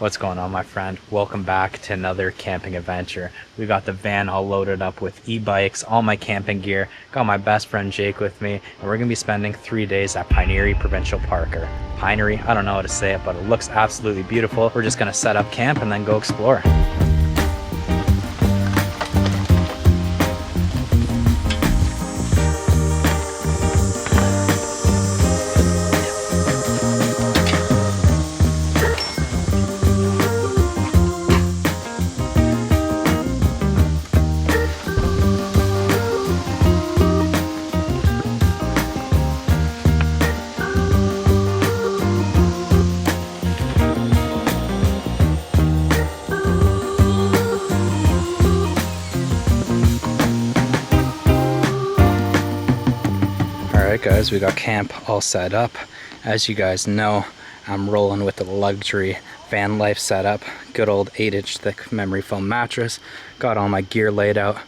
What's going on, my friend? Welcome back to another camping adventure. We got the van all loaded up with e-bikes, all my camping gear. Got my best friend Jake with me, and we're gonna be spending 3 days at Pinery Provincial Park, or Pinery, I don't know how to say it, but it looks absolutely beautiful. We're just gonna set up camp and then go explore. Alright guys, we got camp all set up. As you guys know, I'm rolling with the luxury van life setup. Good old 8-inch thick memory foam mattress. Got all my gear laid out.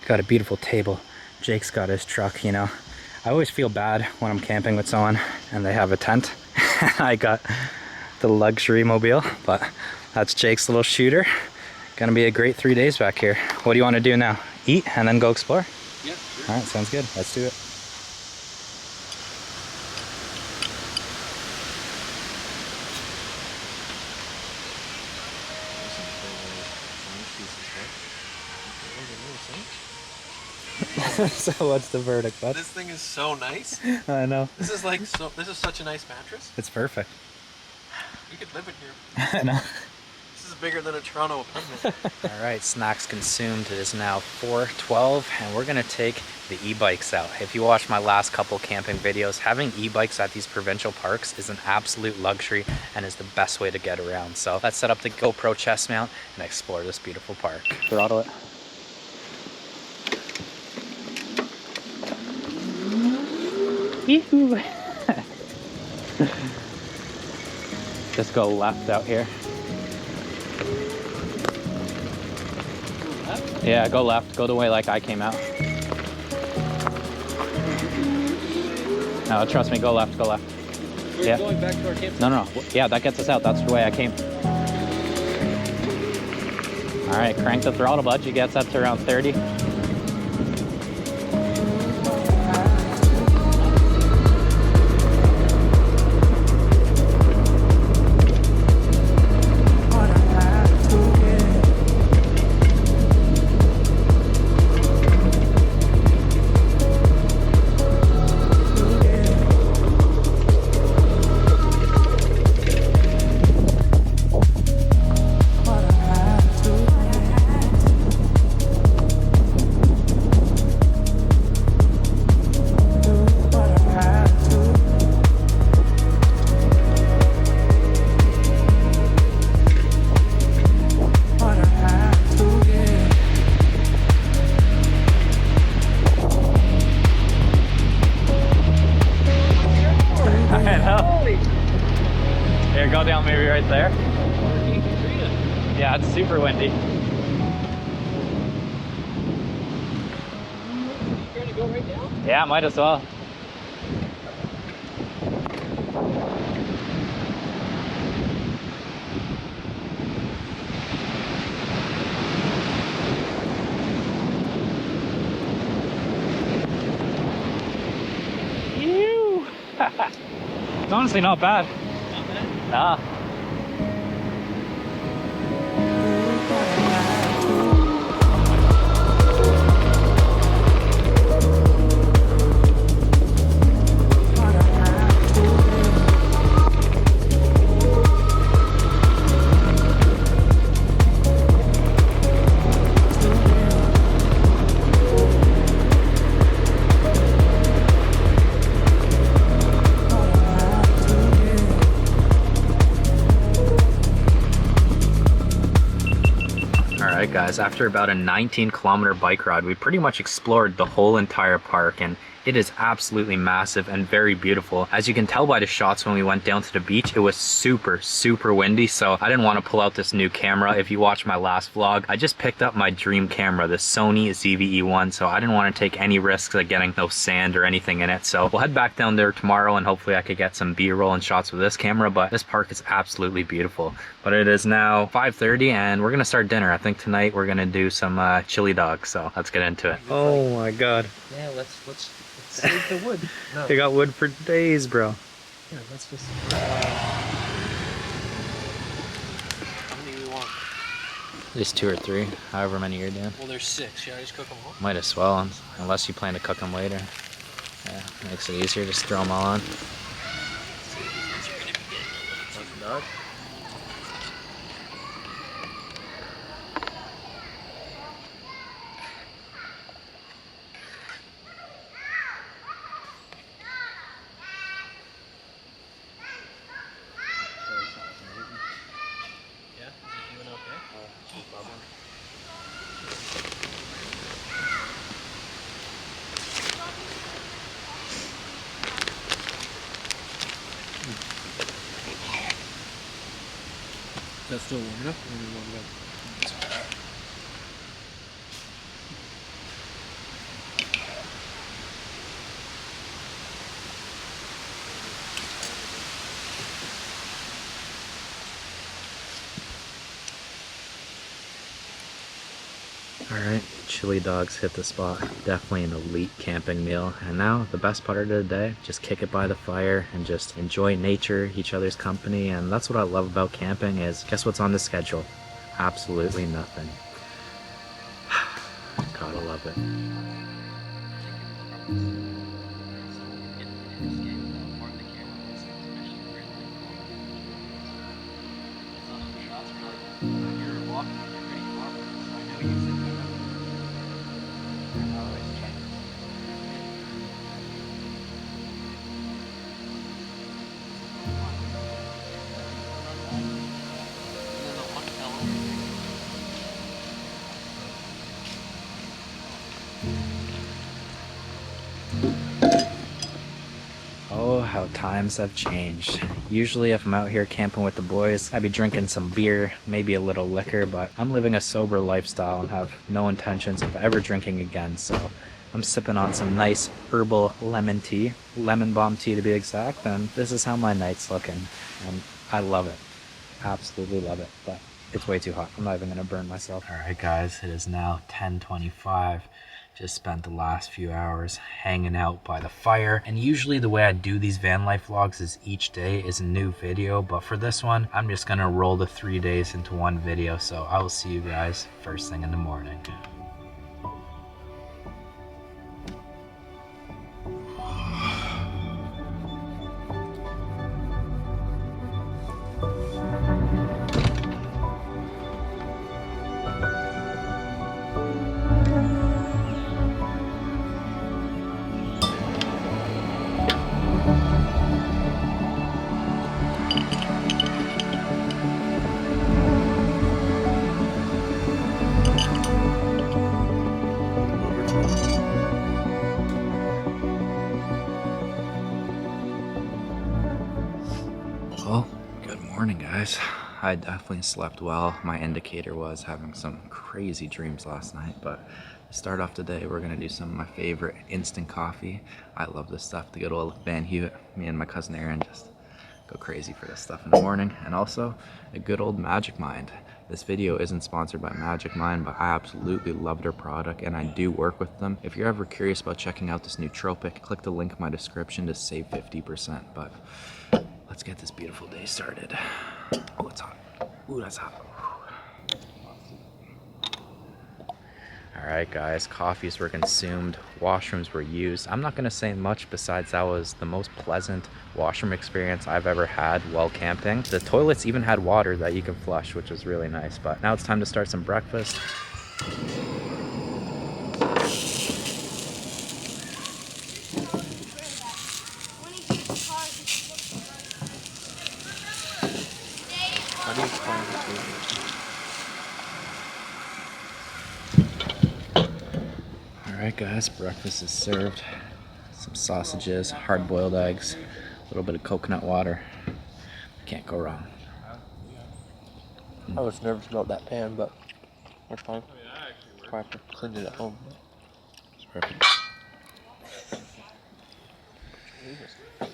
Got a beautiful table. Jake's got his truck, you know. I always feel bad when I'm camping with someone and they have a tent. I got the luxury mobile, but that's Jake's little shooter. Gonna be a great 3 days back here. What do you want to do now? Eat and then go explore? Yeah, sure. Alright, sounds good. Let's do it. So what's the verdict, bud? This thing is so nice. I know. This is like this is such a nice mattress. It's perfect. You could live in here. I know. This is bigger than a Toronto apartment. Alright, snacks consumed. It is now 4:12 and we're gonna take the e-bikes out. If you watched my last couple camping videos, having e-bikes at these provincial parks is an absolute luxury and is the best way to get around. So let's set up the GoPro chest mount and explore this beautiful park. Throttle it. Yoo-hoo. Just go left out here. Yeah, go left. Go the way like I came out. No, trust me, go left, go left. We're going back to our camp. No. Yeah, that gets us out. That's the way I came. All right, crank the throttle, bud. You get up to around 30. Here, go down maybe right there. Yeah, it's super windy. You trying to go right now? Yeah, might as well. It's honestly not bad. Not bad? Nah. Guys, after about a 19-kilometer bike ride, we pretty much explored the whole entire park and It is absolutely massive and very beautiful. As you can tell by the shots when we went down to the beach, it was super windy, so I didn't want to pull out this new camera. If you watch my last vlog, I just picked up my dream camera, the Sony ZV-E1, so I didn't want to take any risks like getting no sand or anything in it. So we'll head back down there tomorrow and hopefully I could get some B-roll and shots with this camera, but this park is absolutely beautiful. But it is now 5:30 and we're gonna start dinner. I think tonight we're gonna do some chili dogs, so let's get into it. Oh my god. Yeah, let's save the wood. No. They got wood for days, bro. Yeah, let's just. How many we want? At least 2 or 3, however many you're doing. Well, there's 6. Should I just cook them all? Might as well, unless you plan to cook them later. Yeah, makes it easier. Just throw them all on. Dog. Yeah, is it doing okay? No problem. Is that still warm enough? Or warm enough? Alright, chili dogs hit the spot. Definitely an elite camping meal. And now, the best part of the day, just kick it by the fire and just enjoy nature, each other's company. And that's what I love about camping is, guess what's on the schedule? Absolutely nothing. Gotta love it. Oh, how times have changed. Usually if I'm out here camping with the boys, I'd be drinking some beer, maybe a little liquor, but I'm living a sober lifestyle and have no intentions of ever drinking again, so I'm sipping on some nice herbal lemon tea, lemon balm tea to be exact, and this is how my night's looking, and I love it. Absolutely love it, but it's way too hot. I'm not even gonna burn myself. Alright guys, it is now 10:25. Just spent the last few hours hanging out by the fire. And usually the way I do these van life vlogs is each day is a new video. But for this one, I'm just gonna roll the 3 days into one video. So I will see you guys first thing in the morning. Well, good morning guys. I definitely slept well. My indicator was having some crazy dreams last night, but to start off today, we're gonna do some of my favorite instant coffee. I love this stuff. The good old Van Hewitt. Me and my cousin Aaron just go crazy for this stuff in the morning. And also a good old Magic Mind. This video isn't sponsored by Magic Mind, but I absolutely love their product and I do work with them. If you're ever curious about checking out this nootropic, click the link in my description to save 50%. But let's get this beautiful day started. Oh, it's hot. Ooh, that's hot. Alright guys, coffees were consumed, washrooms were used. I'm not going to say much besides that was the most pleasant washroom experience I've ever had while camping. The toilets even had water that you can flush, which was really nice. But now it's time to start some breakfast. How do you find the food? Alright guys, breakfast is served. Some sausages, hard-boiled eggs, a little bit of coconut water. Can't go wrong. I was nervous about that pan, but that's fine. I have to clean it at home. It's perfect.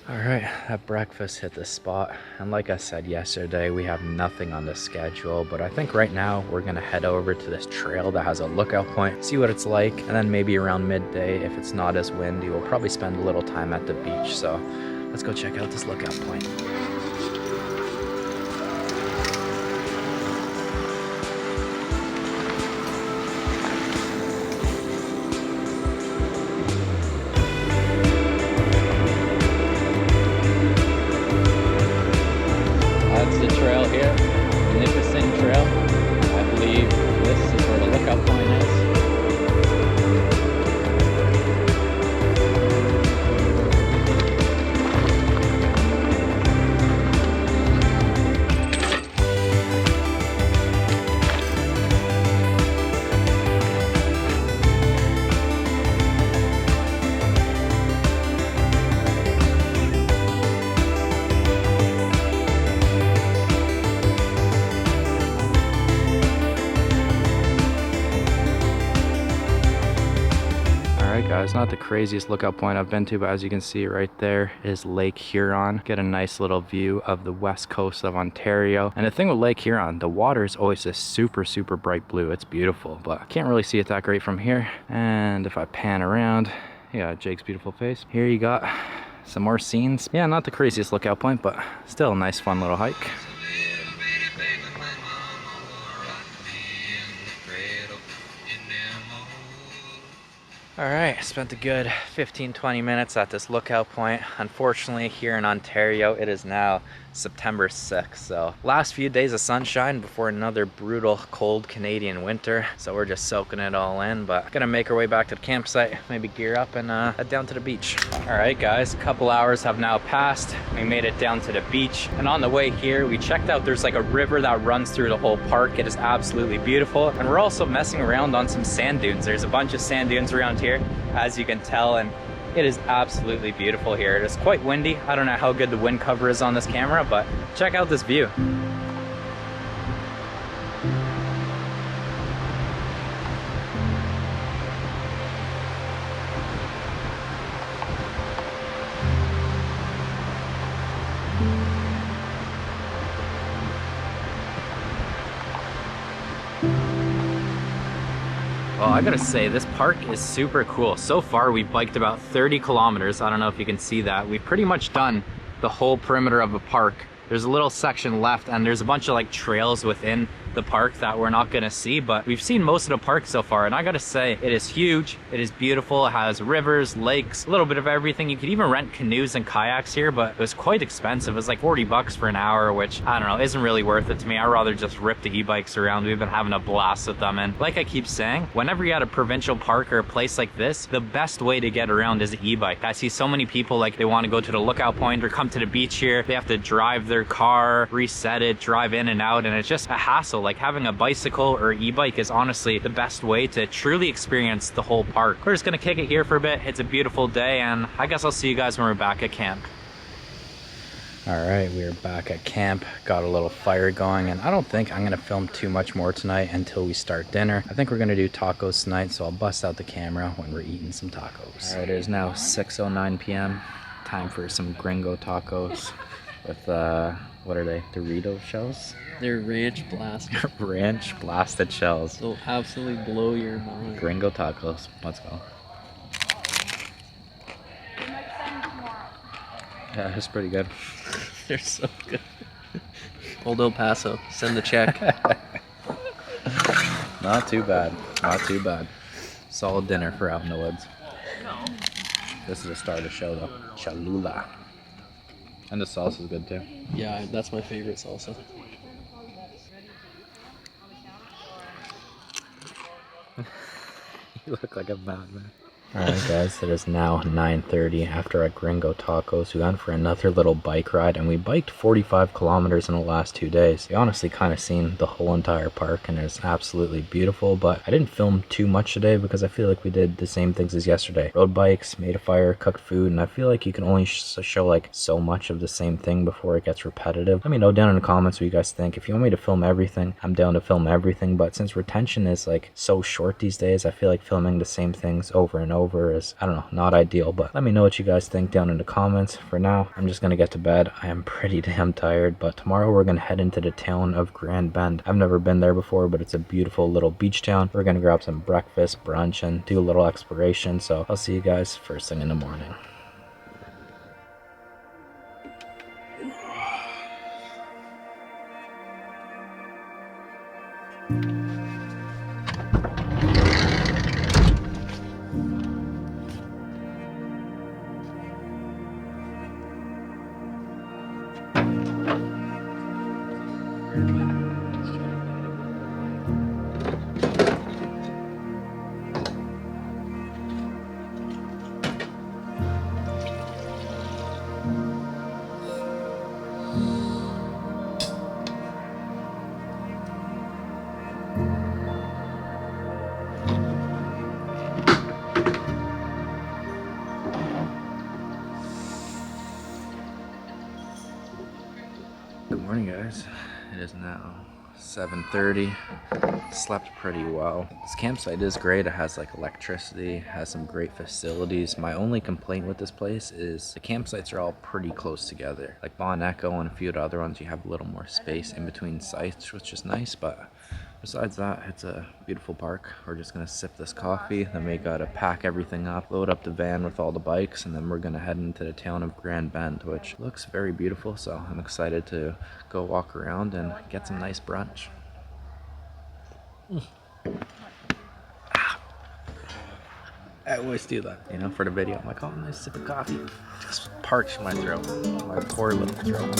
Alright, that breakfast hit the spot, and like I said yesterday, we have nothing on the schedule, but I think right now we're gonna head over to this trail that has a lookout point, see what it's like, and then maybe around midday, if it's not as windy, we'll probably spend a little time at the beach. So let's go check out this lookout point. That's the trail here, Magnificent Trail. I believe this is where the lookout point is. Guys, not the craziest lookout point I've been to, but as you can see right there is Lake Huron. Get a nice little view of the west coast of Ontario. And the thing with Lake Huron, the water is always this super bright blue. It's beautiful, but I can't really see it that great from here. And if I pan around, yeah, Jake's beautiful face. Here you got some more scenes. Yeah, not the craziest lookout point, but still a nice fun little hike. Alright, spent a good 15-20 minutes at this lookout point. Unfortunately, here in Ontario, it is now September 6th. So last few days of sunshine before another brutal cold Canadian winter. So we're just soaking it all in, but gonna make our way back to the campsite, maybe gear up and head down to the beach. Alright guys, a couple hours have now passed. We made it down to the beach, and on the way here, we checked out there's like a river that runs through the whole park. It is absolutely beautiful. And we're also messing around on some sand dunes. There's a bunch of sand dunes around here, as you can tell, and it is absolutely beautiful here. It is quite windy. I don't know how good the wind cover is on this camera, but check out this view. Well, I gotta say, this park is super cool. So far, we've biked about 30 kilometers. I don't know if you can see that. We've pretty much done the whole perimeter of the park. There's a little section left, and there's a bunch of like trails within the park that we're not gonna see, but we've seen most of the park so far, and I gotta say, it is huge, it is beautiful, it has rivers, lakes, a little bit of everything. You could even rent canoes and kayaks here, but it was quite expensive. It was like 40 bucks for an hour, which, I don't know, isn't really worth it to me. I'd rather just rip the e-bikes around. We've been having a blast with them, and like I keep saying, whenever you're at a provincial park or a place like this, the best way to get around is an e-bike. I see so many people, like, they want to go to the lookout point or come to the beach here, they have to drive their car, reset it, drive in and out, and it's just a hassle. Like, having a bicycle or e-bike is honestly the best way to truly experience the whole park. We're just gonna kick it here for a bit. It's a beautiful day, and I guess I'll see you guys when we're back at camp. All right, we're back at camp, got a little fire going, and I don't think I'm gonna film too much more tonight until we start dinner. I think we're gonna do tacos tonight, so I'll bust out the camera when we're eating some tacos. All right, it is now 6:09 p.m. Time for some gringo tacos with, what are they, Dorito shells? They're ranch blasted. Ranch blasted shells. They'll absolutely blow your mind. Gringo tacos, let's go. Yeah, it's pretty good. They're so good. Old El Paso, send the check. Not too bad, not too bad. Solid dinner for out in the woods. This is a star of the show though, Cholula. And the sauce is good too. Yeah, that's my favorite salsa. You look like a madman. Alright guys, it is now 9:30 after at Gringo Tacos. We went for another little bike ride and we biked 45 kilometers in the last 2 days. We honestly kind of seen the whole entire park and it's absolutely beautiful, but I didn't film too much today because I feel like we did the same things as yesterday. Rode bikes, made a fire, cooked food, and I feel like you can only show like so much of the same thing before it gets repetitive. Let me know down in the comments what you guys think. If you want me to film everything, I'm down to film everything, but since retention is like so short these days, I feel like filming the same things over and over is, I don't know, not ideal. But let me know what you guys think down in the comments. For now, I'm just gonna get to bed. I am pretty damn tired, but tomorrow we're gonna head into the town of Grand Bend. I've never been there before, but it's a beautiful little beach town. We're gonna grab some breakfast, brunch, and do a little exploration. So I'll see you guys first thing in the morning. Good morning guys, it is now 7:30. Slept pretty well. This campsite is great. It has like electricity, has some great facilities. My only complaint with this place is the campsites are all pretty close together. Like Bon Echo and a few of the other ones, you have a little more space in between sites, which is nice, but besides that, it's a beautiful park. We're just gonna sip this coffee, then we gotta pack everything up, load up the van with all the bikes, and then we're gonna head into the town of Grand Bend, which looks very beautiful, so I'm excited to go walk around and get some nice brunch. I always do that, you know, for the video. I'm like, oh, nice sip of coffee. Just parched my throat, my poor little throat.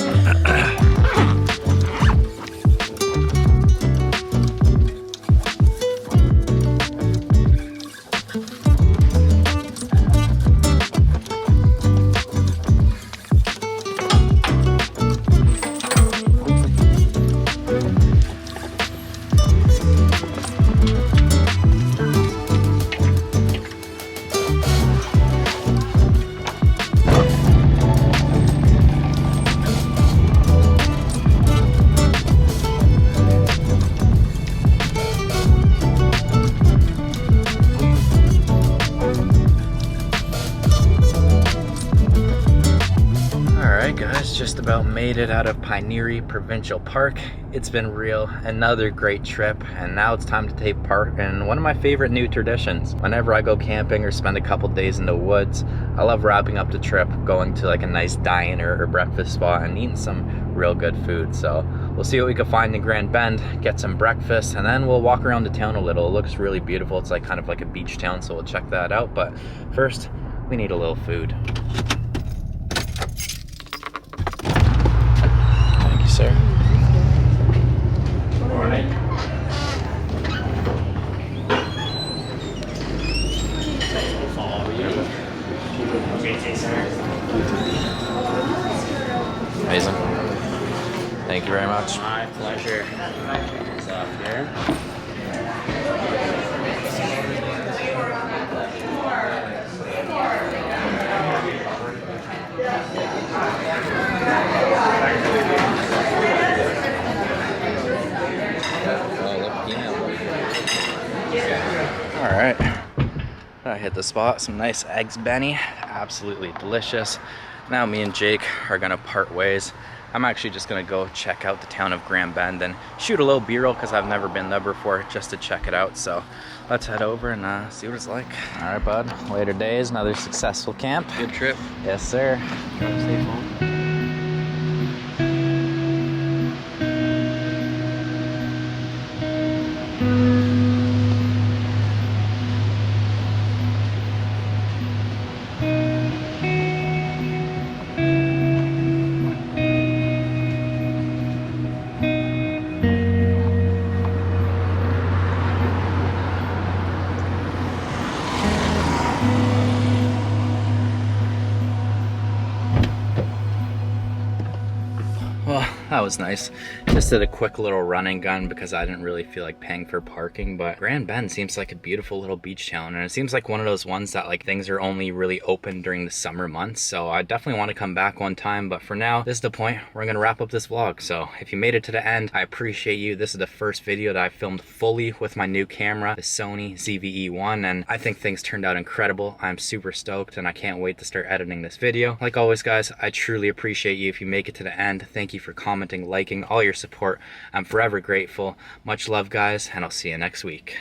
Just about made it out of Pinery Provincial Park. It's been real, another great trip, and now it's time to take part in one of my favorite new traditions. Whenever I go camping or spend a couple days in the woods, I love wrapping up the trip, going to like a nice diner or breakfast spot and eating some real good food. So we'll see what we can find in Grand Bend, get some breakfast, and then we'll walk around the town a little. It looks really beautiful. It's like kind of like a beach town, so we'll check that out. But first, we need a little food. Sir. Morning. Amazing. Thank you very much. My pleasure. What's up here? All right, I hit the spot. Some nice eggs Benny, absolutely delicious. Now me and Jake are gonna part ways. I'm actually just gonna go check out the town of Grand Bend and shoot a little B-roll because I've never been there before, just to check it out. So let's head over and see what it's like. All right, bud, later days, another successful camp. Good trip. Yes, sir. Drive safe home. was nice. Just did a quick little run and gun because I didn't really feel like paying for parking, but Grand Bend seems like a beautiful little beach town, and it seems like one of those ones that like things are only really open during the summer months, so I definitely want to come back one time. But for now, this is the point. We're gonna wrap up this vlog. So if you made it to the end, I appreciate you. This is the first video that I filmed fully with my new camera, the Sony ZV-E1, and I think things turned out incredible. I'm super stoked and I can't wait to start editing this video. Like always guys, I truly appreciate you if you make it to the end. Thank you for commenting, liking, all your support. I'm forever grateful. Much love guys, and I'll see you next week.